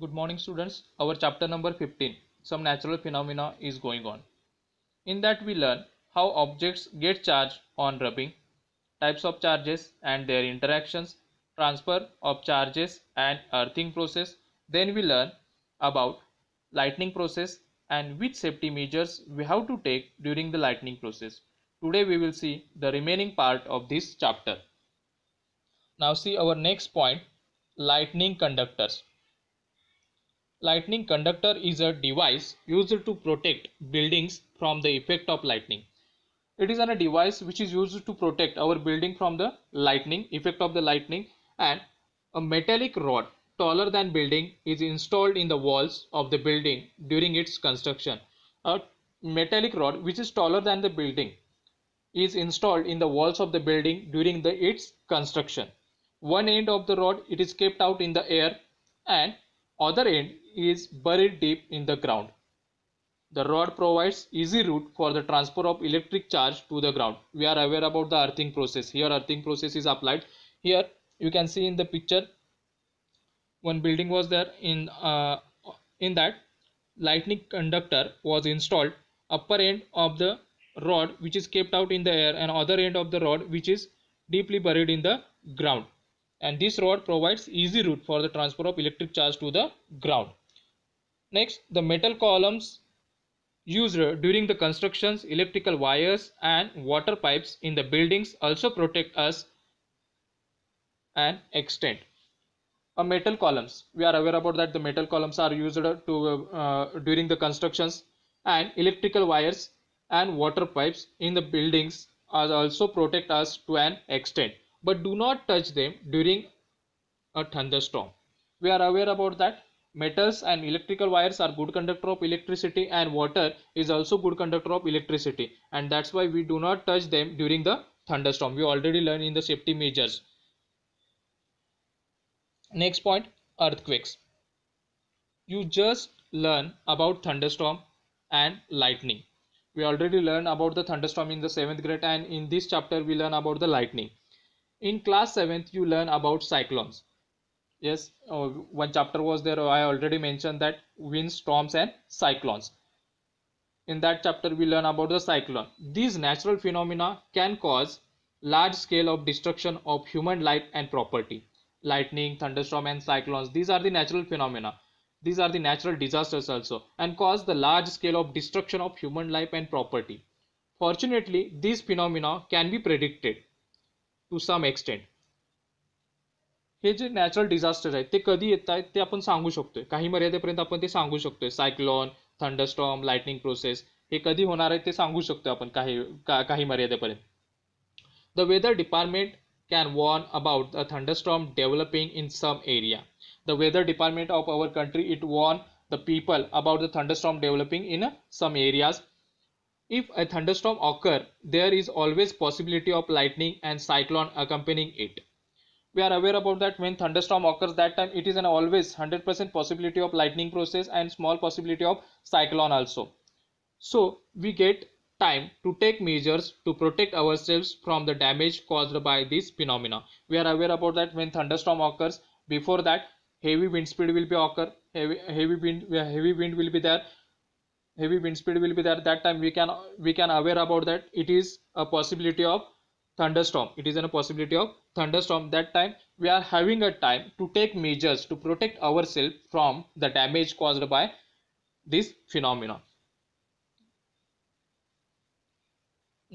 Good morning, students. Our chapter number 15, Some Natural Phenomena, is going on. In that, we learn how objects get charged on rubbing, types of charges and their interactions, transfer of charges and earthing process. Then we learn about lightning process and which safety measures we have to take during the lightning process. Today we will see the remaining part of this chapter. Now see our next point, lightning conductors. Lightning conductor is a device used to protect buildings from the effect of lightning. It is a device which is used to protect our building from the lightning, effect of the lightning, and a metallic rod taller than building is installed in the walls of the building during its construction. A metallic rod which is taller than the building is installed in the walls of the building during its construction. One end of the rod it is kept out in the air and other end is buried deep in the ground. The rod provides easy route for the transfer of electric charge to the ground. We are aware about the earthing process. Here earthing process is applied. Here you can see in the picture one building was there. In that lightning conductor was installed. Upper end of the rod which is kept out in the air and other end of the rod which is deeply buried in the ground, and this rod provides easy route for the transfer of electric charge to the ground. Next, the metal columns used during the constructions, electrical wires and water pipes in the buildings also protect us and extend. Metal columns, we are aware about that the metal columns are used to during the constructions, and electrical wires and water pipes in the buildings are also protect us to an extent, but do not touch them during a thunderstorm. We are aware about that metals and electrical wires are good conductor of electricity and water is also good conductor of electricity, and that's why we do not touch them during the thunderstorm. We already learned in the safety measures. Next point, earthquakes. You just learn about thunderstorm and lightning. We already learned about the thunderstorm in the 7th grade, and in this chapter we learn about the lightning. In class 7th you learn about cyclones. Yes, one chapter was there. I already mentioned that winds, storms and cyclones. In that chapter we learn about the cyclone. These natural phenomena can cause large scale of destruction of human life and property. Lightning, thunderstorm and cyclones, these are the natural phenomena. These are the natural disasters also, and cause the large scale of destruction of human life and property. Fortunately, these phenomena can be predicted to some extent. हे जे natural disaster आहेत ते कधी येत आहेत ते आपण सांगू शकतोय, काही मर्यादेपर्यंत आपण ते सांगू शकतोय. सायक्लॉन, थंडरस्टॉर्म, लाइटनिंग प्रोसेस हे कधी होणार आहे ते सांगू शकतोय आपण काही मर्यादेपर्यंत. The weather department can warn about a thunderstorm developing in some area. The weather department of our country, it warn the people about the thunderstorm developing in some areas. If a thunderstorm occur, there is always possibility of lightning and cyclone accompanying it. We are aware about that when thunderstorm occurs, that time it is an always 100% possibility of lightning process and small possibility of cyclone also. So we get time to take measures to protect ourselves from the damage caused by this phenomena. We are aware about that when thunderstorm occurs, before that heavy wind speed will be occur, heavy wind will be there, heavy wind speed will be there. That time we can aware about that it is a possibility of thunderstorm. It is a possibility of thunderstorm. That time we are having a time to take measures to protect ourselves from the damage caused by this phenomena.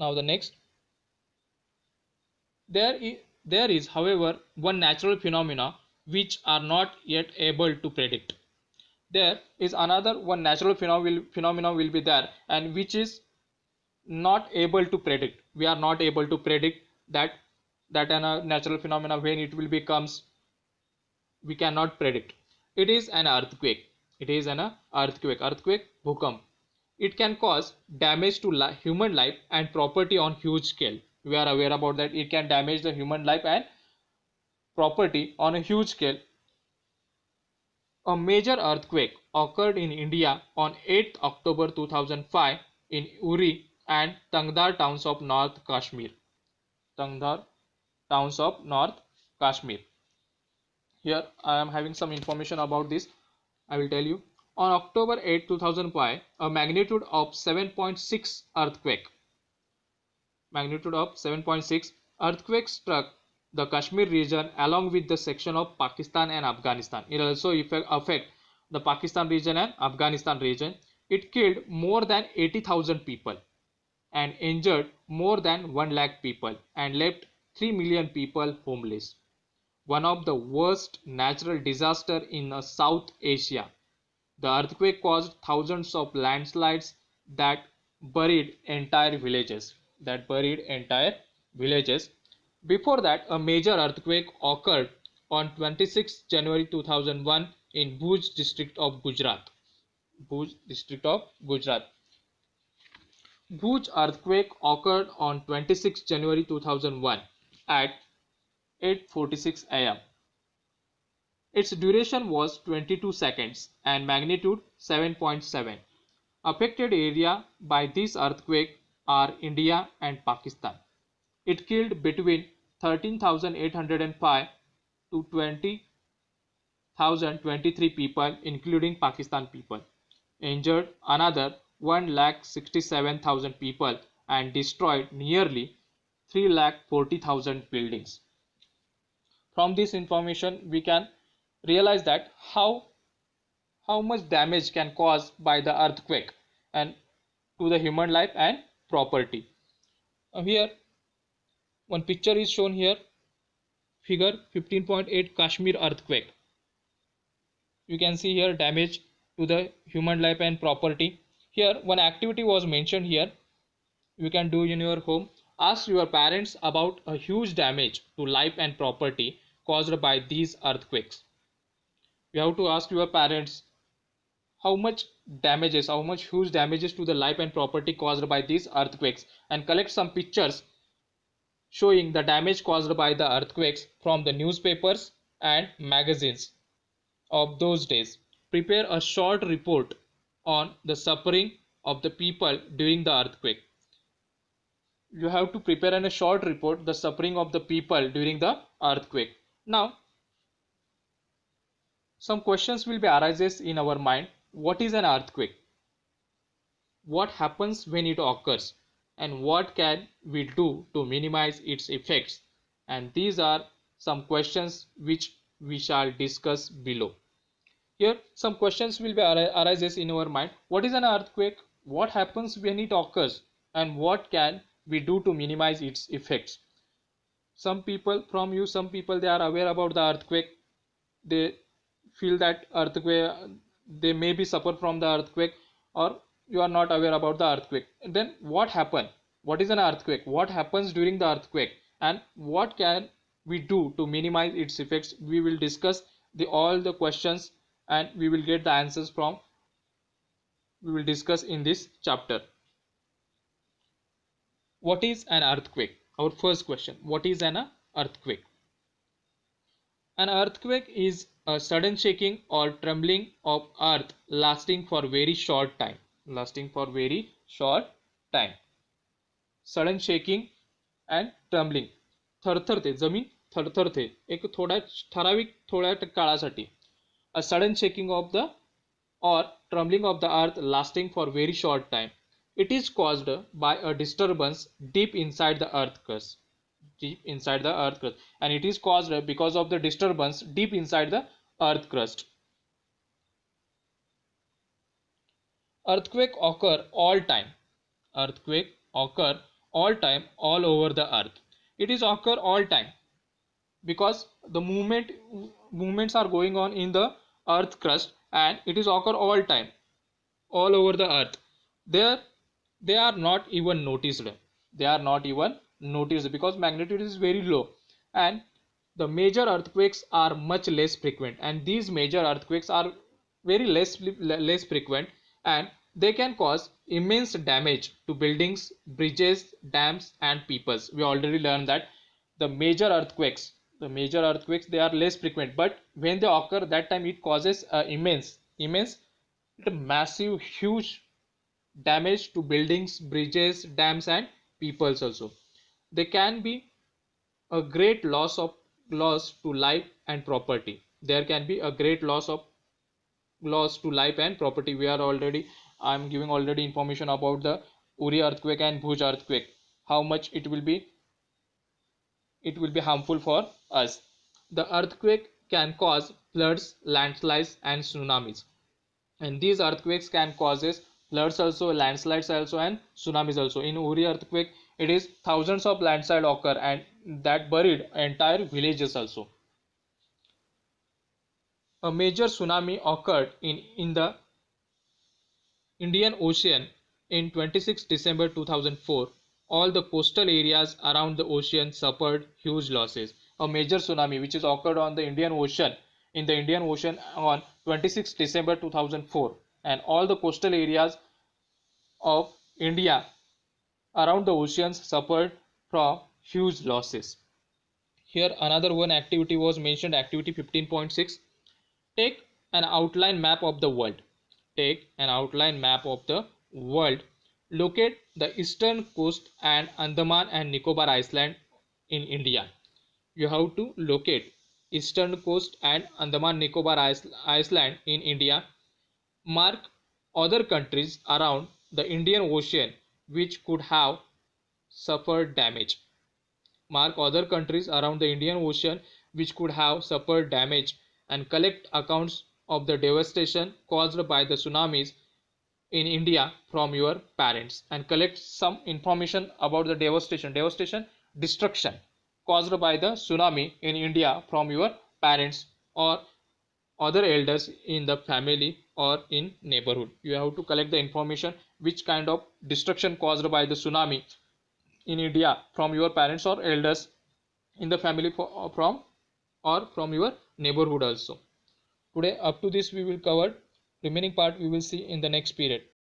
Now the next, there is however one natural phenomena which are not yet able to predict. There is another one natural phenomena will be there, and which is not able to predict. We are not able to predict that a natural phenomena when it will becomes, we cannot predict. It is an earthquake. It is an earthquake, bhukam. It can cause damage to human life and property on huge scale. We are aware about that it can damage the human life and property on a huge scale. A major earthquake occurred in India on 8th October 2005 in Uri and Tangdar towns of North Kashmir. Tangdar towns of North Kashmir. Here I am having some information about this. I will tell you. On October 8, 2005, a magnitude of 7.6 earthquake struck the Kashmir region along with the section of Pakistan and Afghanistan. It also affect the Pakistan region and Afghanistan region. It killed more than 80,000 people and injured more than 1 lakh people and left 3 million people homeless. One of the worst natural disasters in South Asia. The earthquake caused thousands of landslides that buried entire villages. Before that, a major earthquake occurred on 26 January 2001 in Bhuj district of Gujarat. Bhuj district of Gujarat. Bhuj earthquake occurred on 26 January 2001 at 8:46 am. Its duration was 22 seconds and magnitude 7.7. Affected area by this earthquake are India and Pakistan. It killed between 13,805 to 20,023 people, including Pakistan people, injured another 1,67,000 people, and destroyed nearly 3,40,000 buildings. From this information, we can realize that how much damage can cause by the earthquake and to the human life and property. Here one picture is shown here, figure 15.8 Kashmir earthquake. You can see here damage to the human life and property. Here one activity was mentioned here, you can do in your home. Ask your parents about a huge damage to life and property caused by these earthquakes. You have to ask your parents how much huge damages to the life and property caused by these earthquakes, and collect some pictures showing the damage caused by the earthquakes from the newspapers and magazines of those days. Prepare a short report on the suffering of the people during the earthquake. You have to prepare a short report the suffering of the people during the earthquake. Now some questions will be arises in our mind. What is an earthquake? What happens when it occurs? And what can we do to minimize its effects? And these are some questions which we shall discuss below. Here some questions will be arises in our mind. What is an earthquake? What happens when it occurs? And what can we do to minimize its effects? Some people they are aware about the earthquake. They feel that earthquake, they may be suffer from the earthquake, or you are not aware about the earthquake. And then what happened? What is an earthquake? What happens during the earthquake? And what can we do to minimize its effects? We will discuss all the questions, and we will get the answers from we will discuss in this chapter. What is an earthquake? Our first question, what is an earthquake? An earthquake is a sudden shaking or trembling of earth lasting for very short time. Sudden shaking and trembling. थरथरते, जमीन थरथरते एक थोड्या काळासाठी. A sudden shaking of the or trembling of the earth lasting for very short time. It is caused by a disturbance deep inside the earth crust. And it is caused because of the disturbance deep inside the earth crust. Earthquake occur all time all over the earth. It is occur all time because the movements are going on in the earth crust, and it is occur all time all over the earth. They are not even noticed. Because magnitude is very low, and the major earthquakes are much less frequent, and these major earthquakes are very less frequent, and they can cause immense damage to buildings, bridges, dams, and peoples. We already learned that the major earthquakes they are less frequent, but when they occur, that time it causes immense massive huge damage to buildings, bridges, dams, and peoples also. There can be a great loss to life and property. There can be a great loss of loss to life and property. I'm giving already information about the Uri earthquake and Bhuj earthquake, how much it will be harmful for us. The earthquake can cause floods, landslides, and tsunamis. And these earthquakes can causes floods also, landslides also, and tsunamis also. In Uri earthquake, it is thousands of landslides occur and that buried entire villages also. A major tsunami occurred in the Indian Ocean in 26 December 2004. All the coastal areas around the ocean suffered huge losses. A major tsunami which is occurred on the Indian Ocean on 26 December 2004, and all the coastal areas of India around the oceans suffered from huge losses. Here another one activity was mentioned, activity 15.6. Take an outline map of the world. Take an outline map of the world. Locate the eastern coast and Andaman and Nicobar Island in India. You have to locate eastern coast and Andaman Nicobar Island in India. Mark other countries around the Indian Ocean which could have suffered damage. Mark other countries around the Indian Ocean which could have suffered damage, and collect accounts of the devastation caused by the tsunamis in India from your parents, and collect some information about the destruction caused by the tsunami in India from your parents or other elders in the family or in neighborhood. You have to collect the information which kind of destruction caused by the tsunami in India from your parents or elders in the family from or from your neighborhood also. Today up to this we will cover, remaining part we will see in the next period.